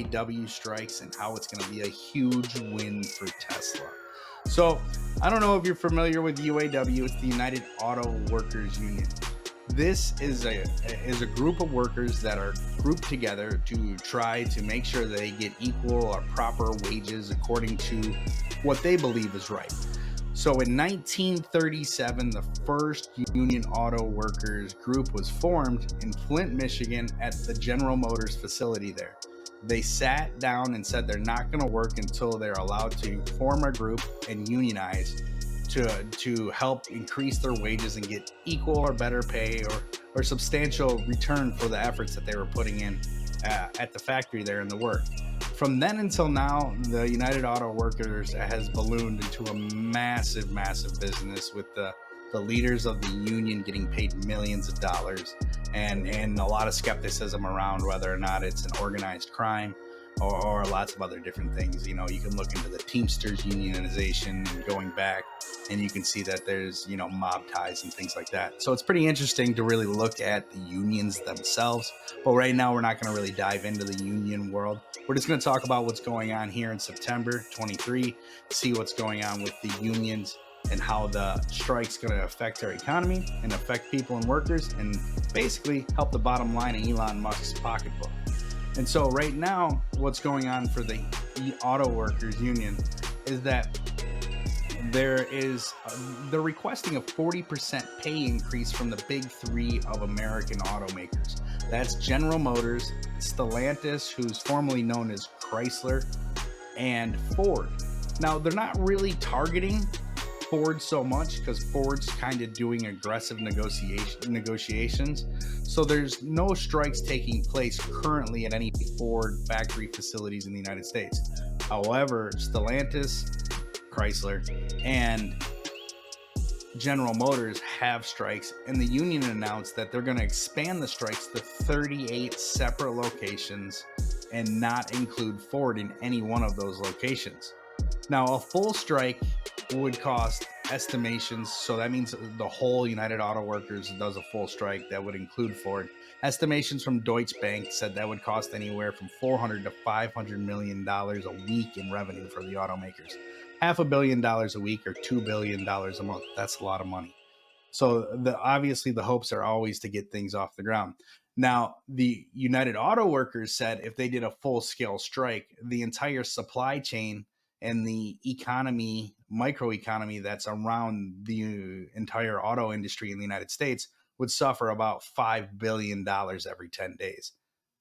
UAW strikes and how it's going to be a huge win for Tesla. So, I don't know if you're familiar with UAW. It's the United Auto Workers Union. This is a group of workers that are grouped together to try to make sure that they get equal or proper wages according to what they believe is right. So in 1937, the first Union Auto Workers group was formed in Flint, Michigan at the General Motors facility there. They sat down and said they're not going to work until they're allowed to form a group and unionize to help increase their wages and get equal or better pay or substantial return for the efforts that they were putting in at the factory there in the work. From then until now, the United Auto Workers has ballooned into a massive, massive business with the leaders of the union getting paid millions of dollars and a lot of skepticism around whether or not it's an organized crime or lots of other different things. You know, you can look into the Teamsters unionization and going back, and you can see that there's, mob ties and things like that. So it's pretty interesting to really look at the unions themselves. But right now, we're not going to really dive into the union world. We're just going to talk about what's going on here in September 23, see what's going on with the unions and how the strike's going to affect our economy and affect people and workers and basically help the bottom line in Elon Musk's pocketbook. And so right now, what's going on for the Auto Workers Union is that they're requesting a 40% pay increase from the big three of American automakers. That's General Motors, Stellantis, who's formerly known as Chrysler, and Ford. Now, they're not really targeting Ford so much because Ford's kind of doing aggressive negotiations. So there's no strikes taking place currently at any Ford factory facilities in the United States. However, Stellantis, Chrysler, and General Motors have strikes, and the union announced that they're going to expand the strikes to 38 separate locations and not include Ford in any one of those locations. Now, a full strike would cost estimations, so that means the whole United Auto Workers does a full strike that would include Ford. Estimations from Deutsche Bank said that would cost anywhere from $400 to $500 million a week in revenue for the automakers. $500 million a week or $2 billion a month. That's a lot of money. So obviously the hopes are always to get things off the ground. Now, the United Auto Workers said if they did a full-scale strike, the entire supply chain and the economy, microeconomy that's around the entire auto industry in the United States would suffer about $5 billion every 10 days.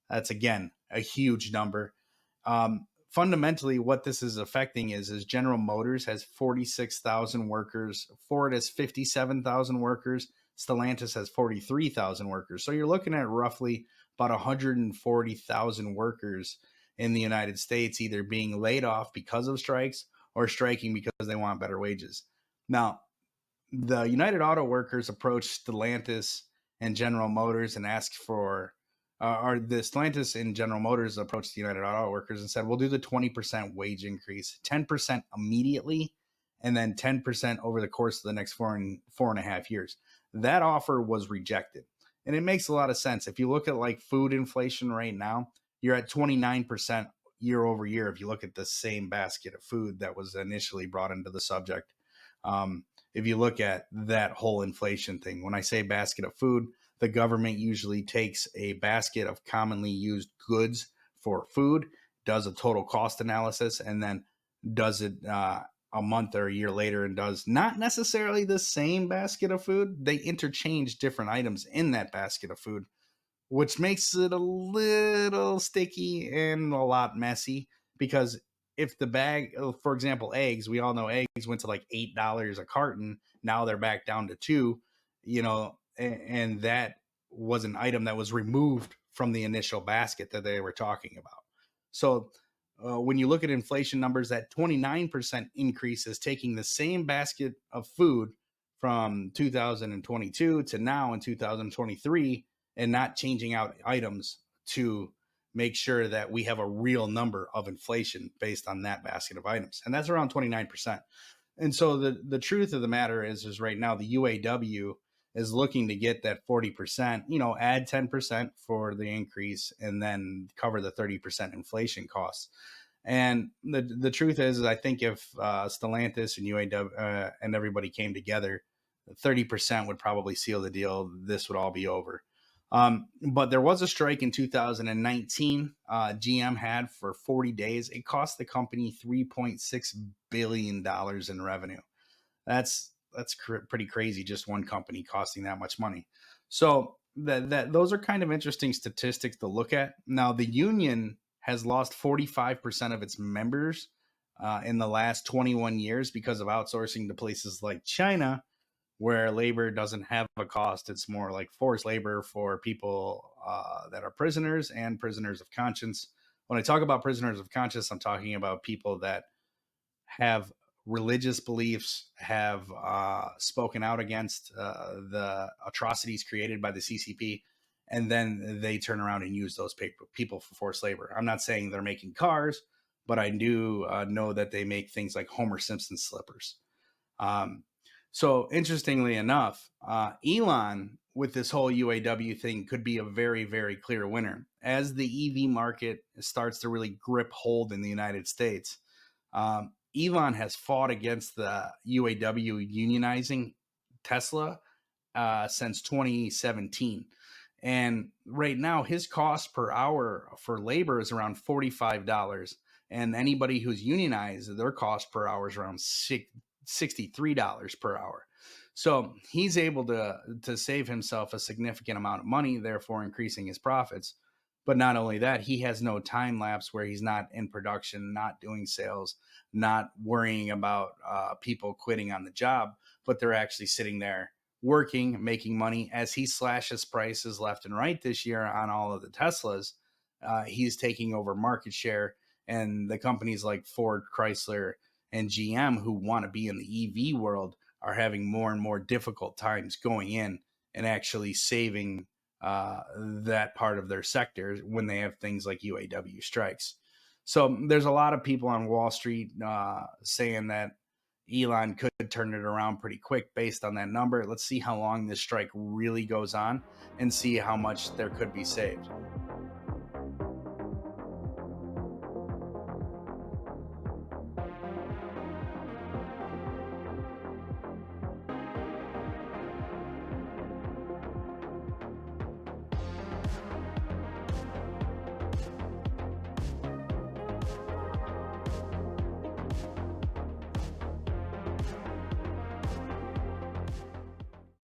That's, again, a huge number. Fundamentally, what this is affecting is General Motors has 46,000 workers, Ford has 57,000 workers, Stellantis has 43,000 workers. So you're looking at roughly about 140,000 workers in the United States either being laid off because of strikes or striking because they want better wages. Now, the United Auto Workers approached Stellantis and General Motors and asked for, or the Stellantis and General Motors approached the United Auto Workers and said, we'll do the 20% wage increase, 10% immediately, and then 10% over the course of the next 4.5 years. That offer was rejected. And it makes a lot of sense. If you look at like food inflation right now, you're at 29% year over year if you look at the same basket of food that was initially brought into the subject. If you look at that whole inflation thing, when I say basket of food, the government usually takes a basket of commonly used goods for food, does a total cost analysis, and then does it a month or a year later and does not necessarily the same basket of food. They interchange different items in that basket of food, which makes it a little sticky and a lot messy because if the bag, for example, eggs, we all know eggs went to like $8 a carton. Now they're back down to $2, and that was an item that was removed from the initial basket that they were talking about. So when you look at inflation numbers, that 29% increase is taking the same basket of food from 2022 to now in 2023 and not changing out items to make sure that we have a real number of inflation based on that basket of items. And that's around 29%. And so the truth of the matter is right now the UAW is looking to get that 40%, add 10% for the increase and then cover the 30% inflation costs. And the truth is I think if Stellantis and UAW and everybody came together, 30% would probably seal the deal. This would all be over. But there was a strike in 2019. GM had for 40 days. It cost the company $3.6 billion in revenue. That's pretty crazy. Just one company costing that much money. So that those are kind of interesting statistics to look at. Now the union has lost 45% of its members in the last 21 years because of outsourcing to places like China, where labor doesn't have a cost. It's more like forced labor for people that are prisoners and prisoners of conscience. When I talk about prisoners of conscience, I'm talking about people that have religious beliefs, have spoken out against the atrocities created by the CCP, and then they turn around and use those people for forced labor. I'm not saying they're making cars, but I do know that they make things like Homer Simpson slippers. Um, so interestingly enough, Elon with this whole UAW thing could be a very, very clear winner as the EV market starts to really grip hold in the United States. Elon has fought against the UAW unionizing Tesla since 2017. And right now, his cost per hour for labor is around $45. And anybody who's unionized, their cost per hour is around $63 per hour. So he's able to save himself a significant amount of money, therefore increasing his profits. But not only that, he has no time lapse where he's not in production, not doing sales, not worrying about people quitting on the job, but they're actually sitting there working, making money. As he slashes prices left and right this year on all of the Teslas, he's taking over market share. And the companies like Ford, Chrysler, and GM who want to be in the EV world are having more and more difficult times going in and actually saving that part of their sector when they have things like UAW strikes. So there's a lot of people on Wall Street saying that Elon could turn it around pretty quick based on that number. Let's see how long this strike really goes on and see how much there could be saved.